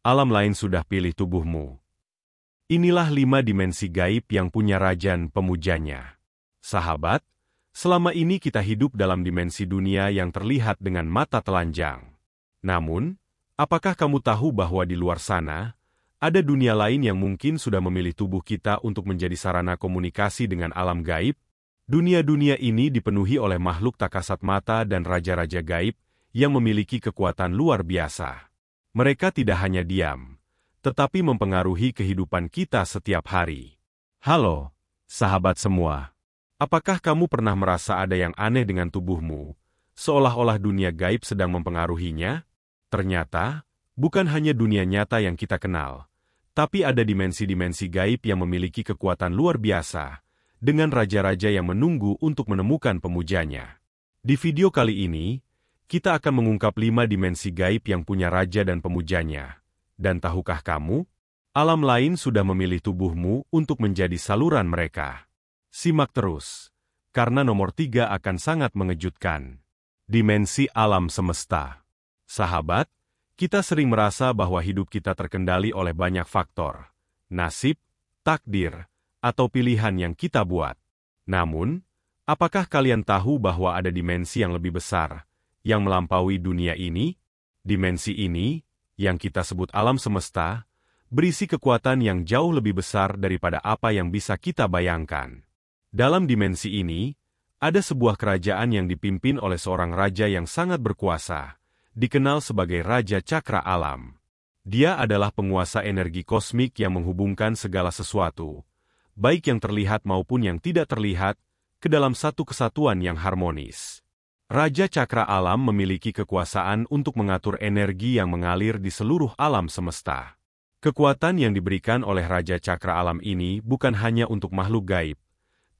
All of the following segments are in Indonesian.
alam lain sudah pilih tubuhmu. Inilah 5 dimensi gaib yang punya rajan pemujanya. Sahabat, selama ini kita hidup dalam dimensi dunia yang terlihat dengan mata telanjang. Namun, apakah kamu tahu bahwa di luar sana, ada dunia lain yang mungkin sudah memilih tubuh kita untuk menjadi sarana komunikasi dengan alam gaib? Dunia-dunia ini dipenuhi oleh makhluk tak kasat mata dan raja-raja gaib yang memiliki kekuatan luar biasa. Mereka tidak hanya diam, tetapi mempengaruhi kehidupan kita setiap hari. Halo, sahabat semua. Apakah kamu pernah merasa ada yang aneh dengan tubuhmu, seolah-olah dunia gaib sedang mempengaruhinya? Ternyata, bukan hanya dunia nyata yang kita kenal, tapi ada dimensi-dimensi gaib yang memiliki kekuatan luar biasa, dengan raja-raja yang menunggu untuk menemukan pemujanya. Di video kali ini, kita akan mengungkap 5 dimensi gaib yang punya raja dan pemujanya. Dan tahukah kamu, alam lain sudah memilih tubuhmu untuk menjadi saluran mereka. Simak terus, karena nomor 3 akan sangat mengejutkan. Dimensi alam semesta. Sahabat, kita sering merasa bahwa hidup kita terkendali oleh banyak faktor, nasib, takdir, atau pilihan yang kita buat. Namun, apakah kalian tahu bahwa ada dimensi yang lebih besar, yang melampaui dunia ini? Dimensi ini, yang kita sebut alam semesta, berisi kekuatan yang jauh lebih besar daripada apa yang bisa kita bayangkan. Dalam dimensi ini, ada sebuah kerajaan yang dipimpin oleh seorang raja yang sangat berkuasa, dikenal sebagai Raja Cakra Alam. Dia adalah penguasa energi kosmik yang menghubungkan segala sesuatu, baik yang terlihat maupun yang tidak terlihat, ke dalam satu kesatuan yang harmonis. Raja Cakra Alam memiliki kekuasaan untuk mengatur energi yang mengalir di seluruh alam semesta. Kekuatan yang diberikan oleh Raja Cakra Alam ini bukan hanya untuk makhluk gaib,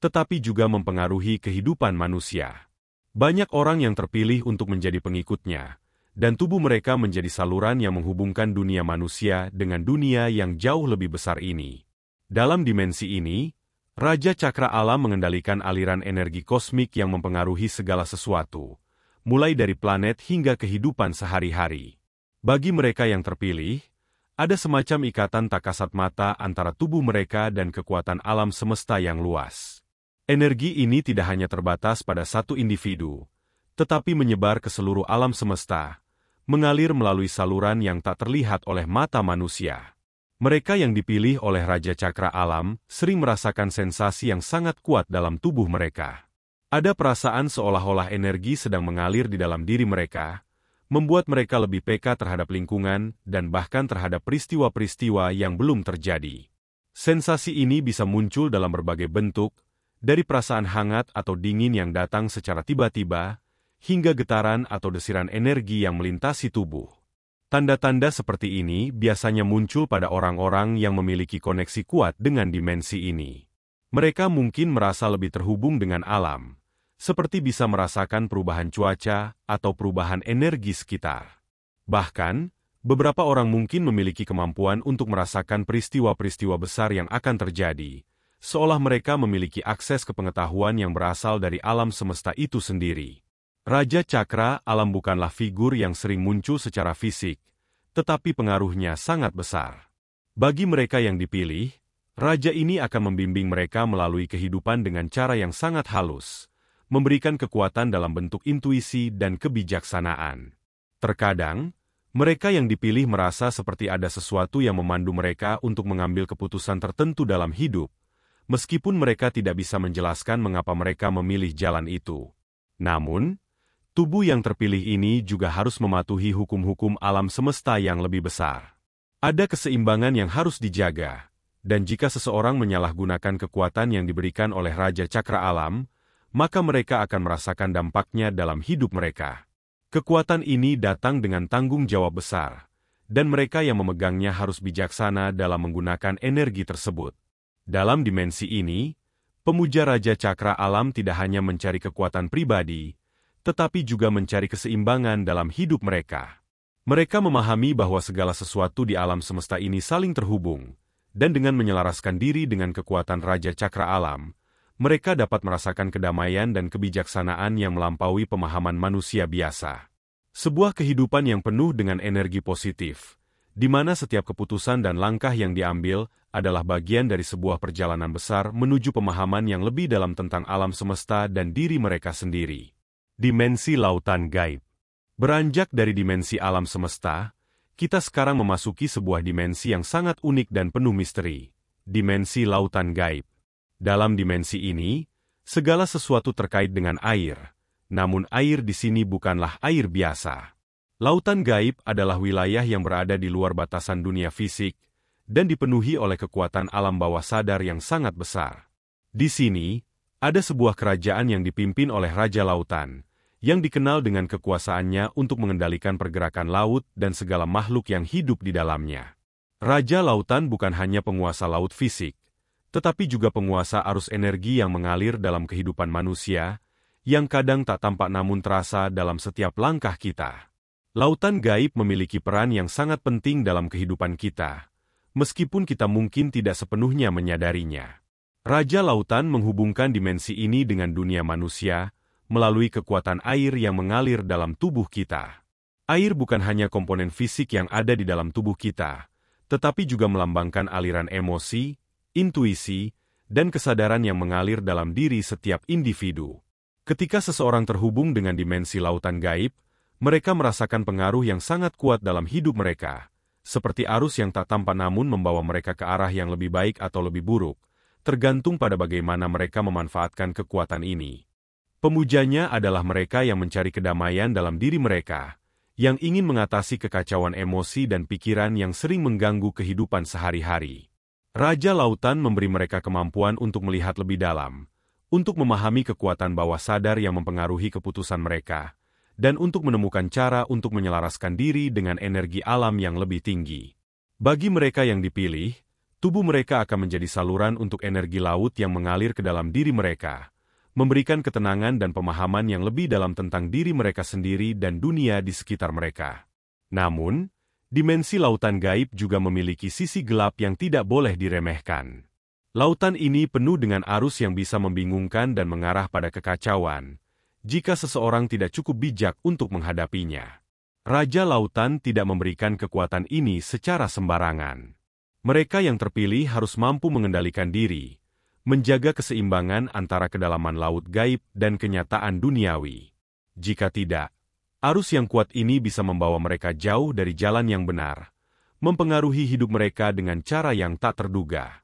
tetapi juga mempengaruhi kehidupan manusia. Banyak orang yang terpilih untuk menjadi pengikutnya, dan tubuh mereka menjadi saluran yang menghubungkan dunia manusia dengan dunia yang jauh lebih besar ini. Dalam dimensi ini, Raja Cakra Alam mengendalikan aliran energi kosmik yang mempengaruhi segala sesuatu, mulai dari planet hingga kehidupan sehari-hari. Bagi mereka yang terpilih, ada semacam ikatan tak kasat mata antara tubuh mereka dan kekuatan alam semesta yang luas. Energi ini tidak hanya terbatas pada satu individu, tetapi menyebar ke seluruh alam semesta, mengalir melalui saluran yang tak terlihat oleh mata manusia. Mereka yang dipilih oleh Raja Cakra Alam sering merasakan sensasi yang sangat kuat dalam tubuh mereka. Ada perasaan seolah-olah energi sedang mengalir di dalam diri mereka, membuat mereka lebih peka terhadap lingkungan dan bahkan terhadap peristiwa-peristiwa yang belum terjadi. Sensasi ini bisa muncul dalam berbagai bentuk, dari perasaan hangat atau dingin yang datang secara tiba-tiba, hingga getaran atau desiran energi yang melintasi tubuh. Tanda-tanda seperti ini biasanya muncul pada orang-orang yang memiliki koneksi kuat dengan dimensi ini. Mereka mungkin merasa lebih terhubung dengan alam, seperti bisa merasakan perubahan cuaca atau perubahan energi sekitar. Bahkan, beberapa orang mungkin memiliki kemampuan untuk merasakan peristiwa-peristiwa besar yang akan terjadi, seolah mereka memiliki akses ke pengetahuan yang berasal dari alam semesta itu sendiri. Raja Cakra Alam bukanlah figur yang sering muncul secara fisik, tetapi pengaruhnya sangat besar. Bagi mereka yang dipilih, raja ini akan membimbing mereka melalui kehidupan dengan cara yang sangat halus, memberikan kekuatan dalam bentuk intuisi dan kebijaksanaan. Terkadang, mereka yang dipilih merasa seperti ada sesuatu yang memandu mereka untuk mengambil keputusan tertentu dalam hidup, meskipun mereka tidak bisa menjelaskan mengapa mereka memilih jalan itu. Namun, tubuh yang terpilih ini juga harus mematuhi hukum-hukum alam semesta yang lebih besar. Ada keseimbangan yang harus dijaga, dan jika seseorang menyalahgunakan kekuatan yang diberikan oleh Raja Cakra Alam, maka mereka akan merasakan dampaknya dalam hidup mereka. Kekuatan ini datang dengan tanggung jawab besar, dan mereka yang memegangnya harus bijaksana dalam menggunakan energi tersebut. Dalam dimensi ini, pemuja Raja Cakra Alam tidak hanya mencari kekuatan pribadi, tetapi juga mencari keseimbangan dalam hidup mereka. Mereka memahami bahwa segala sesuatu di alam semesta ini saling terhubung, dan dengan menyelaraskan diri dengan kekuatan Raja Cakra Alam, mereka dapat merasakan kedamaian dan kebijaksanaan yang melampaui pemahaman manusia biasa. Sebuah kehidupan yang penuh dengan energi positif, di mana setiap keputusan dan langkah yang diambil adalah bagian dari sebuah perjalanan besar menuju pemahaman yang lebih dalam tentang alam semesta dan diri mereka sendiri. Dimensi lautan gaib. Beranjak dari dimensi alam semesta, kita sekarang memasuki sebuah dimensi yang sangat unik dan penuh misteri, dimensi lautan gaib. Dalam dimensi ini, segala sesuatu terkait dengan air, namun air di sini bukanlah air biasa. Lautan gaib adalah wilayah yang berada di luar batasan dunia fisik, dan dipenuhi oleh kekuatan alam bawah sadar yang sangat besar. Di sini, ada sebuah kerajaan yang dipimpin oleh Raja Lautan, yang dikenal dengan kekuasaannya untuk mengendalikan pergerakan laut dan segala makhluk yang hidup di dalamnya. Raja Lautan bukan hanya penguasa laut fisik, tetapi juga penguasa arus energi yang mengalir dalam kehidupan manusia, yang kadang tak tampak namun terasa dalam setiap langkah kita. Lautan gaib memiliki peran yang sangat penting dalam kehidupan kita, meskipun kita mungkin tidak sepenuhnya menyadarinya. Raja Lautan menghubungkan dimensi ini dengan dunia manusia melalui kekuatan air yang mengalir dalam tubuh kita. Air bukan hanya komponen fisik yang ada di dalam tubuh kita, tetapi juga melambangkan aliran emosi, intuisi, dan kesadaran yang mengalir dalam diri setiap individu. Ketika seseorang terhubung dengan dimensi lautan gaib, mereka merasakan pengaruh yang sangat kuat dalam hidup mereka, seperti arus yang tak tampak namun membawa mereka ke arah yang lebih baik atau lebih buruk, tergantung pada bagaimana mereka memanfaatkan kekuatan ini. Pemujanya adalah mereka yang mencari kedamaian dalam diri mereka, yang ingin mengatasi kekacauan emosi dan pikiran yang sering mengganggu kehidupan sehari-hari. Raja Lautan memberi mereka kemampuan untuk melihat lebih dalam, untuk memahami kekuatan bawah sadar yang mempengaruhi keputusan mereka, dan untuk menemukan cara untuk menyelaraskan diri dengan energi alam yang lebih tinggi. Bagi mereka yang dipilih, tubuh mereka akan menjadi saluran untuk energi laut yang mengalir ke dalam diri mereka, memberikan ketenangan dan pemahaman yang lebih dalam tentang diri mereka sendiri dan dunia di sekitar mereka. Namun, dimensi lautan gaib juga memiliki sisi gelap yang tidak boleh diremehkan. Lautan ini penuh dengan arus yang bisa membingungkan dan mengarah pada kekacauan, jika seseorang tidak cukup bijak untuk menghadapinya. Raja Lautan tidak memberikan kekuatan ini secara sembarangan. Mereka yang terpilih harus mampu mengendalikan diri, menjaga keseimbangan antara kedalaman laut gaib dan kenyataan duniawi. Jika tidak, arus yang kuat ini bisa membawa mereka jauh dari jalan yang benar, mempengaruhi hidup mereka dengan cara yang tak terduga.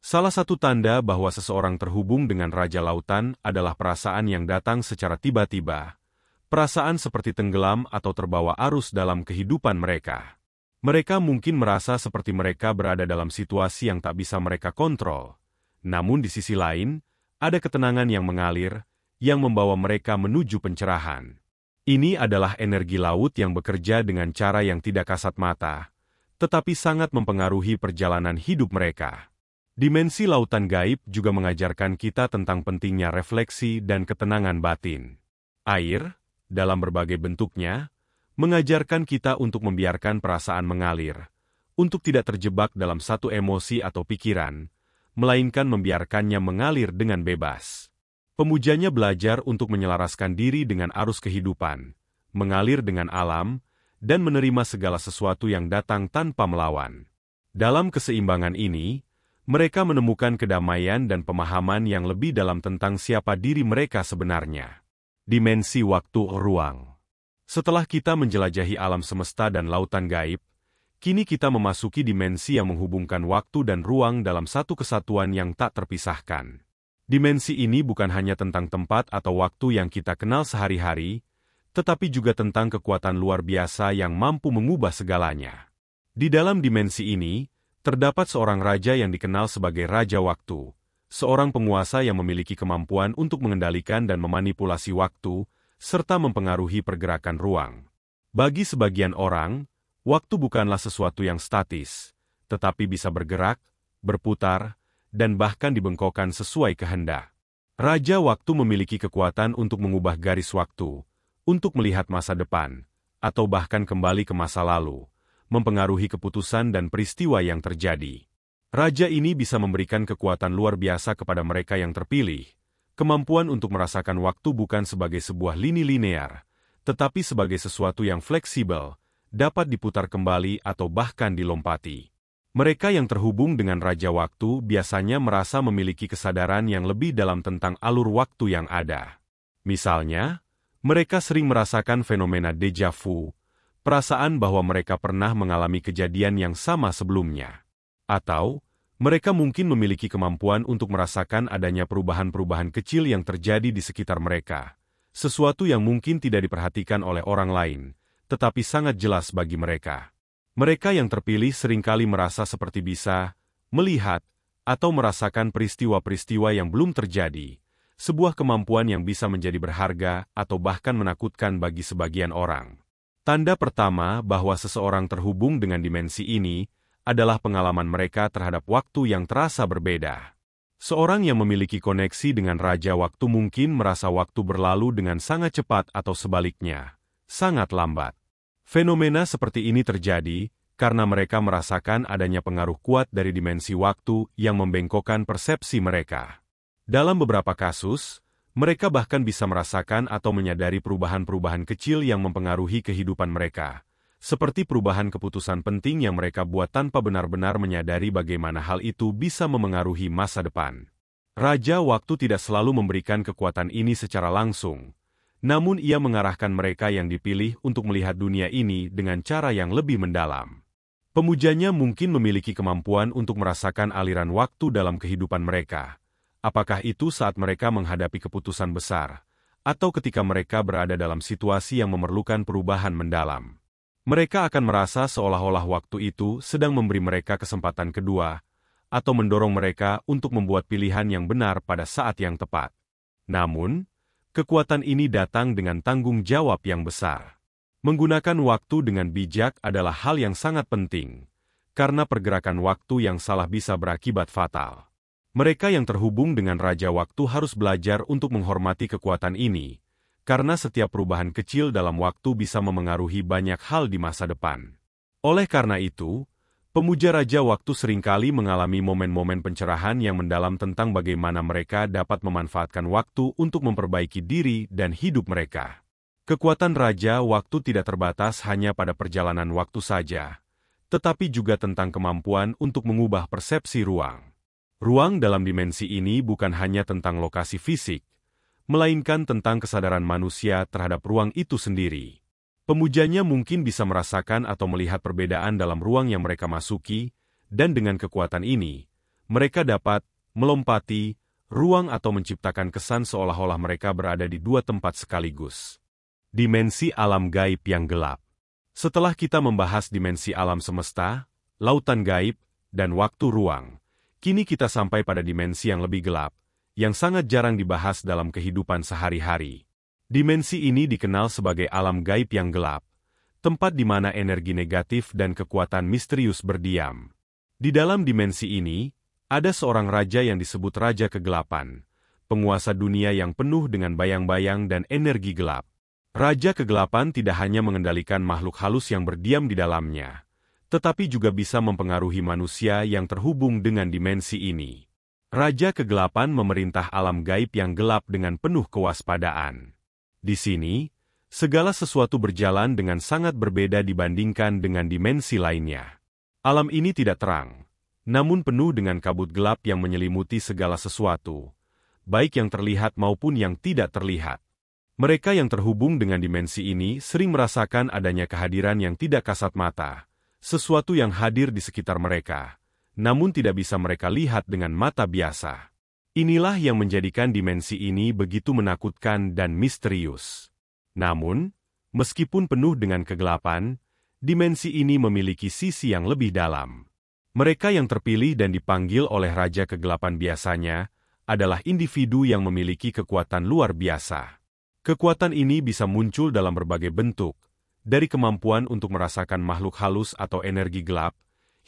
Salah satu tanda bahwa seseorang terhubung dengan Raja Lautan adalah perasaan yang datang secara tiba-tiba, perasaan seperti tenggelam atau terbawa arus dalam kehidupan mereka. Mereka mungkin merasa seperti mereka berada dalam situasi yang tak bisa mereka kontrol, namun di sisi lain, ada ketenangan yang mengalir, yang membawa mereka menuju pencerahan. Ini adalah energi laut yang bekerja dengan cara yang tidak kasat mata, tetapi sangat mempengaruhi perjalanan hidup mereka. Dimensi lautan gaib juga mengajarkan kita tentang pentingnya refleksi dan ketenangan batin. Air, dalam berbagai bentuknya, mengajarkan kita untuk membiarkan perasaan mengalir, untuk tidak terjebak dalam satu emosi atau pikiran, melainkan membiarkannya mengalir dengan bebas. Pemujanya belajar untuk menyelaraskan diri dengan arus kehidupan, mengalir dengan alam, dan menerima segala sesuatu yang datang tanpa melawan. Dalam keseimbangan ini, mereka menemukan kedamaian dan pemahaman yang lebih dalam tentang siapa diri mereka sebenarnya. Dimensi waktu-ruang. Setelah kita menjelajahi alam semesta dan lautan gaib, kini kita memasuki dimensi yang menghubungkan waktu dan ruang dalam satu kesatuan yang tak terpisahkan. Dimensi ini bukan hanya tentang tempat atau waktu yang kita kenal sehari-hari, tetapi juga tentang kekuatan luar biasa yang mampu mengubah segalanya. Di dalam dimensi ini, terdapat seorang raja yang dikenal sebagai Raja Waktu, seorang penguasa yang memiliki kemampuan untuk mengendalikan dan memanipulasi waktu, serta mempengaruhi pergerakan ruang. Bagi sebagian orang, waktu bukanlah sesuatu yang statis, tetapi bisa bergerak, berputar, dan bahkan dibengkokkan sesuai kehendak. Raja Waktu memiliki kekuatan untuk mengubah garis waktu, untuk melihat masa depan, atau bahkan kembali ke masa lalu, mempengaruhi keputusan dan peristiwa yang terjadi. Raja ini bisa memberikan kekuatan luar biasa kepada mereka yang terpilih, kemampuan untuk merasakan waktu bukan sebagai sebuah lini linear, tetapi sebagai sesuatu yang fleksibel, dapat diputar kembali atau bahkan dilompati. Mereka yang terhubung dengan Raja Waktu biasanya merasa memiliki kesadaran yang lebih dalam tentang alur waktu yang ada. Misalnya, mereka sering merasakan fenomena déjà vu, perasaan bahwa mereka pernah mengalami kejadian yang sama sebelumnya. Atau, mereka mungkin memiliki kemampuan untuk merasakan adanya perubahan-perubahan kecil yang terjadi di sekitar mereka, sesuatu yang mungkin tidak diperhatikan oleh orang lain, tetapi sangat jelas bagi mereka. Mereka yang terpilih seringkali merasa seperti bisa melihat atau merasakan peristiwa-peristiwa yang belum terjadi, sebuah kemampuan yang bisa menjadi berharga atau bahkan menakutkan bagi sebagian orang. Tanda pertama bahwa seseorang terhubung dengan dimensi ini adalah pengalaman mereka terhadap waktu yang terasa berbeda. Seorang yang memiliki koneksi dengan Raja Waktu mungkin merasa waktu berlalu dengan sangat cepat atau sebaliknya, sangat lambat. Fenomena seperti ini terjadi karena mereka merasakan adanya pengaruh kuat dari dimensi waktu yang membengkokkan persepsi mereka. Dalam beberapa kasus, mereka bahkan bisa merasakan atau menyadari perubahan-perubahan kecil yang mempengaruhi kehidupan mereka, seperti perubahan keputusan penting yang mereka buat tanpa benar-benar menyadari bagaimana hal itu bisa memengaruhi masa depan. Raja Waktu tidak selalu memberikan kekuatan ini secara langsung, namun ia mengarahkan mereka yang dipilih untuk melihat dunia ini dengan cara yang lebih mendalam. Pemujanya mungkin memiliki kemampuan untuk merasakan aliran waktu dalam kehidupan mereka, apakah itu saat mereka menghadapi keputusan besar, atau ketika mereka berada dalam situasi yang memerlukan perubahan mendalam. Mereka akan merasa seolah-olah waktu itu sedang memberi mereka kesempatan kedua, atau mendorong mereka untuk membuat pilihan yang benar pada saat yang tepat. Namun, kekuatan ini datang dengan tanggung jawab yang besar. Menggunakan waktu dengan bijak adalah hal yang sangat penting, karena pergerakan waktu yang salah bisa berakibat fatal. Mereka yang terhubung dengan Raja Waktu harus belajar untuk menghormati kekuatan ini, karena setiap perubahan kecil dalam waktu bisa memengaruhi banyak hal di masa depan. Oleh karena itu, pemuja Raja Waktu seringkali mengalami momen-momen pencerahan yang mendalam tentang bagaimana mereka dapat memanfaatkan waktu untuk memperbaiki diri dan hidup mereka. Kekuatan Raja Waktu tidak terbatas hanya pada perjalanan waktu saja, tetapi juga tentang kemampuan untuk mengubah persepsi ruang. Ruang dalam dimensi ini bukan hanya tentang lokasi fisik, melainkan tentang kesadaran manusia terhadap ruang itu sendiri. Pemujanya mungkin bisa merasakan atau melihat perbedaan dalam ruang yang mereka masuki, dan dengan kekuatan ini, mereka dapat melompati ruang atau menciptakan kesan seolah-olah mereka berada di dua tempat sekaligus. Dimensi alam gaib yang gelap. Setelah kita membahas dimensi alam semesta, lautan gaib, dan waktu ruang, kini kita sampai pada dimensi yang lebih gelap, yang sangat jarang dibahas dalam kehidupan sehari-hari. Dimensi ini dikenal sebagai alam gaib yang gelap, tempat di mana energi negatif dan kekuatan misterius berdiam. Di dalam dimensi ini, ada seorang raja yang disebut Raja Kegelapan, penguasa dunia yang penuh dengan bayang-bayang dan energi gelap. Raja Kegelapan tidak hanya mengendalikan makhluk halus yang berdiam di dalamnya, tetapi juga bisa mempengaruhi manusia yang terhubung dengan dimensi ini. Raja Kegelapan memerintah alam gaib yang gelap dengan penuh kewaspadaan. Di sini, segala sesuatu berjalan dengan sangat berbeda dibandingkan dengan dimensi lainnya. Alam ini tidak terang, namun penuh dengan kabut gelap yang menyelimuti segala sesuatu, baik yang terlihat maupun yang tidak terlihat. Mereka yang terhubung dengan dimensi ini sering merasakan adanya kehadiran yang tidak kasat mata, sesuatu yang hadir di sekitar mereka, namun tidak bisa mereka lihat dengan mata biasa. Inilah yang menjadikan dimensi ini begitu menakutkan dan misterius. Namun, meskipun penuh dengan kegelapan, dimensi ini memiliki sisi yang lebih dalam. Mereka yang terpilih dan dipanggil oleh Raja Kegelapan biasanya adalah individu yang memiliki kekuatan luar biasa. Kekuatan ini bisa muncul dalam berbagai bentuk, dari kemampuan untuk merasakan makhluk halus atau energi gelap,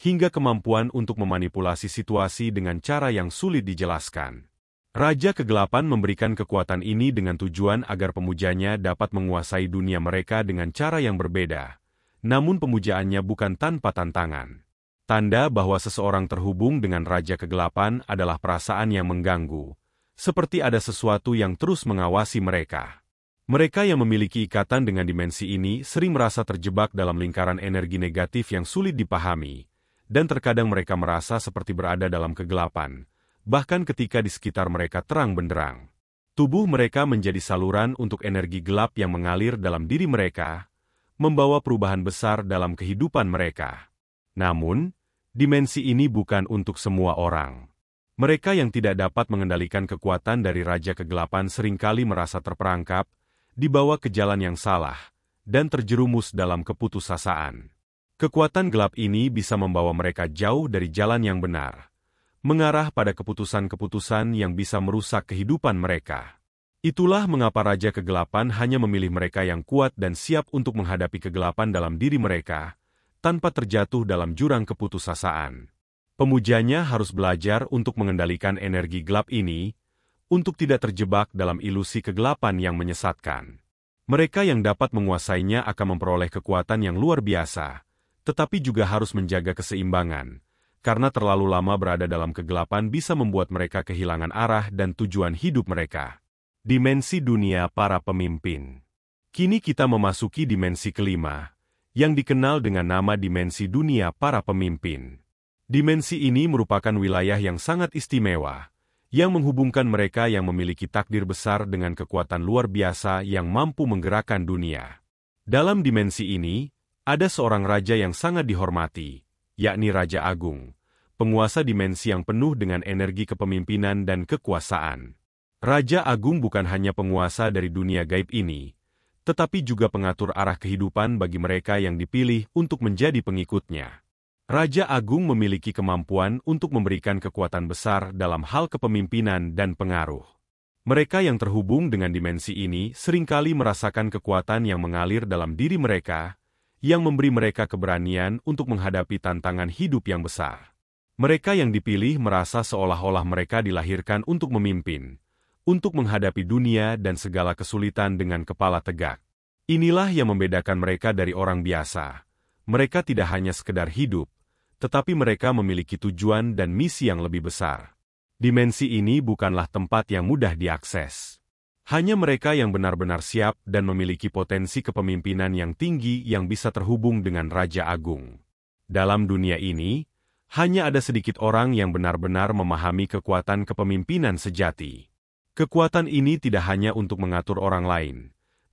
hingga kemampuan untuk memanipulasi situasi dengan cara yang sulit dijelaskan. Raja Kegelapan memberikan kekuatan ini dengan tujuan agar pemujanya dapat menguasai dunia mereka dengan cara yang berbeda, namun pemujaannya bukan tanpa tantangan. Tanda bahwa seseorang terhubung dengan Raja Kegelapan adalah perasaan yang mengganggu, seperti ada sesuatu yang terus mengawasi mereka. Mereka yang memiliki ikatan dengan dimensi ini sering merasa terjebak dalam lingkaran energi negatif yang sulit dipahami, dan terkadang mereka merasa seperti berada dalam kegelapan, bahkan ketika di sekitar mereka terang benderang. Tubuh mereka menjadi saluran untuk energi gelap yang mengalir dalam diri mereka, membawa perubahan besar dalam kehidupan mereka. Namun, dimensi ini bukan untuk semua orang. Mereka yang tidak dapat mengendalikan kekuatan dari Raja Kegelapan seringkali merasa terperangkap, dibawa ke jalan yang salah, dan terjerumus dalam keputusasaan. Kekuatan gelap ini bisa membawa mereka jauh dari jalan yang benar, mengarah pada keputusan-keputusan yang bisa merusak kehidupan mereka. Itulah mengapa Raja Kegelapan hanya memilih mereka yang kuat dan siap untuk menghadapi kegelapan dalam diri mereka, tanpa terjatuh dalam jurang keputusasaan. Pemujanya harus belajar untuk mengendalikan energi gelap ini, untuk tidak terjebak dalam ilusi kegelapan yang menyesatkan. Mereka yang dapat menguasainya akan memperoleh kekuatan yang luar biasa, tetapi juga harus menjaga keseimbangan, karena terlalu lama berada dalam kegelapan bisa membuat mereka kehilangan arah dan tujuan hidup mereka. Dimensi dunia para pemimpin. Kini kita memasuki dimensi kelima, yang dikenal dengan nama dimensi dunia para pemimpin. Dimensi ini merupakan wilayah yang sangat istimewa, yang menghubungkan mereka yang memiliki takdir besar dengan kekuatan luar biasa yang mampu menggerakkan dunia. Dalam dimensi ini, ada seorang raja yang sangat dihormati, yakni Raja Agung, penguasa dimensi yang penuh dengan energi kepemimpinan dan kekuasaan. Raja Agung bukan hanya penguasa dari dunia gaib ini, tetapi juga pengatur arah kehidupan bagi mereka yang dipilih untuk menjadi pengikutnya. Raja Agung memiliki kemampuan untuk memberikan kekuatan besar dalam hal kepemimpinan dan pengaruh. Mereka yang terhubung dengan dimensi ini seringkali merasakan kekuatan yang mengalir dalam diri mereka, yang memberi mereka keberanian untuk menghadapi tantangan hidup yang besar. Mereka yang dipilih merasa seolah-olah mereka dilahirkan untuk memimpin, untuk menghadapi dunia dan segala kesulitan dengan kepala tegak. Inilah yang membedakan mereka dari orang biasa. Mereka tidak hanya sekedar hidup, tetapi mereka memiliki tujuan dan misi yang lebih besar. Dimensi ini bukanlah tempat yang mudah diakses. Hanya mereka yang benar-benar siap dan memiliki potensi kepemimpinan yang tinggi yang bisa terhubung dengan Raja Agung. Dalam dunia ini, hanya ada sedikit orang yang benar-benar memahami kekuatan kepemimpinan sejati. Kekuatan ini tidak hanya untuk mengatur orang lain,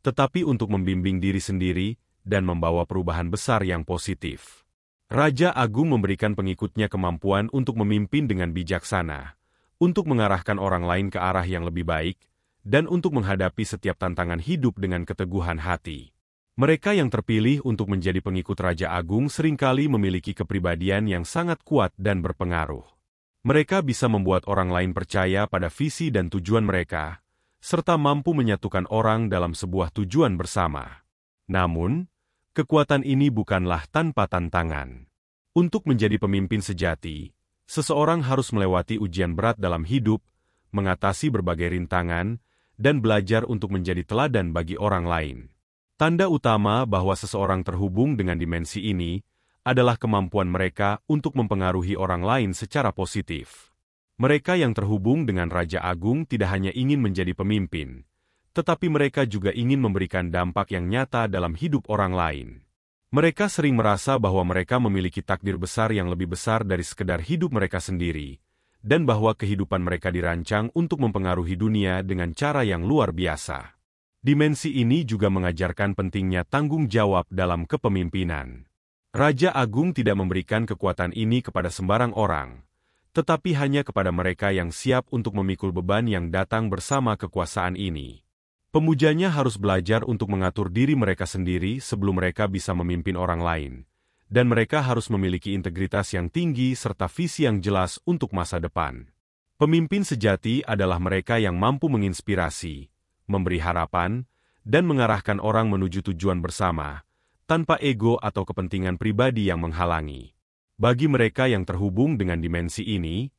tetapi untuk membimbing diri sendiri dan membawa perubahan besar yang positif. Raja Agung memberikan pengikutnya kemampuan untuk memimpin dengan bijaksana, untuk mengarahkan orang lain ke arah yang lebih baik, dan untuk menghadapi setiap tantangan hidup dengan keteguhan hati. Mereka yang terpilih untuk menjadi pengikut Raja Agung seringkali memiliki kepribadian yang sangat kuat dan berpengaruh. Mereka bisa membuat orang lain percaya pada visi dan tujuan mereka, serta mampu menyatukan orang dalam sebuah tujuan bersama. Namun, kekuatan ini bukanlah tanpa tantangan. Untuk menjadi pemimpin sejati, seseorang harus melewati ujian berat dalam hidup, mengatasi berbagai rintangan, dan belajar untuk menjadi teladan bagi orang lain. Tanda utama bahwa seseorang terhubung dengan dimensi ini adalah kemampuan mereka untuk mempengaruhi orang lain secara positif. Mereka yang terhubung dengan Raja Agung tidak hanya ingin menjadi pemimpin, tetapi mereka juga ingin memberikan dampak yang nyata dalam hidup orang lain. Mereka sering merasa bahwa mereka memiliki takdir besar yang lebih besar dari sekedar hidup mereka sendiri, dan bahwa kehidupan mereka dirancang untuk mempengaruhi dunia dengan cara yang luar biasa. Dimensi ini juga mengajarkan pentingnya tanggung jawab dalam kepemimpinan. Raja Agung tidak memberikan kekuatan ini kepada sembarang orang, tetapi hanya kepada mereka yang siap untuk memikul beban yang datang bersama kekuasaan ini. Pemujanya harus belajar untuk mengatur diri mereka sendiri sebelum mereka bisa memimpin orang lain, dan mereka harus memiliki integritas yang tinggi serta visi yang jelas untuk masa depan. Pemimpin sejati adalah mereka yang mampu menginspirasi, memberi harapan, dan mengarahkan orang menuju tujuan bersama, tanpa ego atau kepentingan pribadi yang menghalangi. Bagi mereka yang terhubung dengan dimensi ini,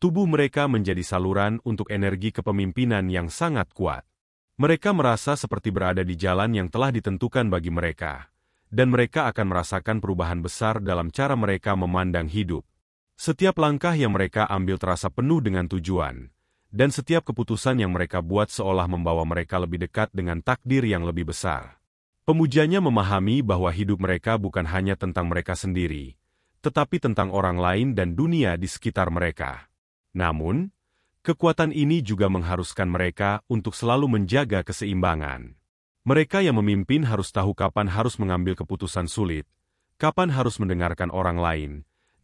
tubuh mereka menjadi saluran untuk energi kepemimpinan yang sangat kuat. Mereka merasa seperti berada di jalan yang telah ditentukan bagi mereka, dan mereka akan merasakan perubahan besar dalam cara mereka memandang hidup. Setiap langkah yang mereka ambil terasa penuh dengan tujuan, dan setiap keputusan yang mereka buat seolah membawa mereka lebih dekat dengan takdir yang lebih besar. Pemujanya memahami bahwa hidup mereka bukan hanya tentang mereka sendiri, tetapi tentang orang lain dan dunia di sekitar mereka. Namun, kekuatan ini juga mengharuskan mereka untuk selalu menjaga keseimbangan. Mereka yang memimpin harus tahu kapan harus mengambil keputusan sulit, kapan harus mendengarkan orang lain,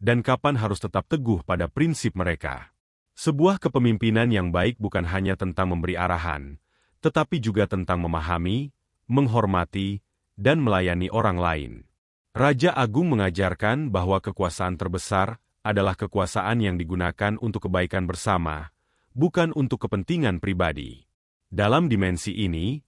dan kapan harus tetap teguh pada prinsip mereka. Sebuah kepemimpinan yang baik bukan hanya tentang memberi arahan, tetapi juga tentang memahami, menghormati, dan melayani orang lain. Raja Agung mengajarkan bahwa kekuasaan terbesar adalah kekuasaan yang digunakan untuk kebaikan bersama, bukan untuk kepentingan pribadi. Dalam dimensi ini,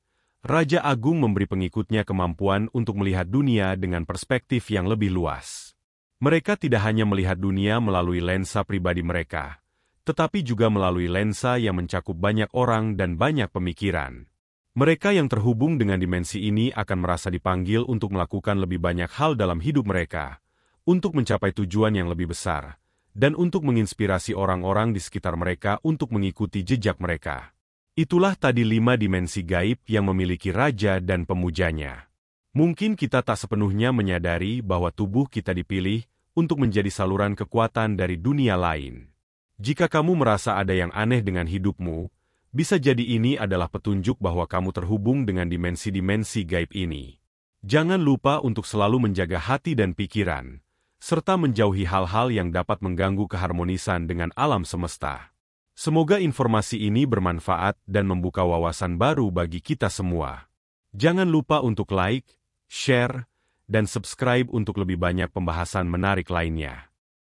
Raja Agung memberi pengikutnya kemampuan untuk melihat dunia dengan perspektif yang lebih luas. Mereka tidak hanya melihat dunia melalui lensa pribadi mereka, tetapi juga melalui lensa yang mencakup banyak orang dan banyak pemikiran. Mereka yang terhubung dengan dimensi ini akan merasa dipanggil untuk melakukan lebih banyak hal dalam hidup mereka, untuk mencapai tujuan yang lebih besar, dan untuk menginspirasi orang-orang di sekitar mereka untuk mengikuti jejak mereka. Itulah tadi 5 dimensi gaib yang memiliki raja dan pemujanya. Mungkin kita tak sepenuhnya menyadari bahwa tubuh kita dipilih untuk menjadi saluran kekuatan dari dunia lain. Jika kamu merasa ada yang aneh dengan hidupmu, bisa jadi ini adalah petunjuk bahwa kamu terhubung dengan dimensi-dimensi gaib ini. Jangan lupa untuk selalu menjaga hati dan pikiran, serta menjauhi hal-hal yang dapat mengganggu keharmonisan dengan alam semesta. Semoga informasi ini bermanfaat dan membuka wawasan baru bagi kita semua. Jangan lupa untuk like, share, dan subscribe untuk lebih banyak pembahasan menarik lainnya.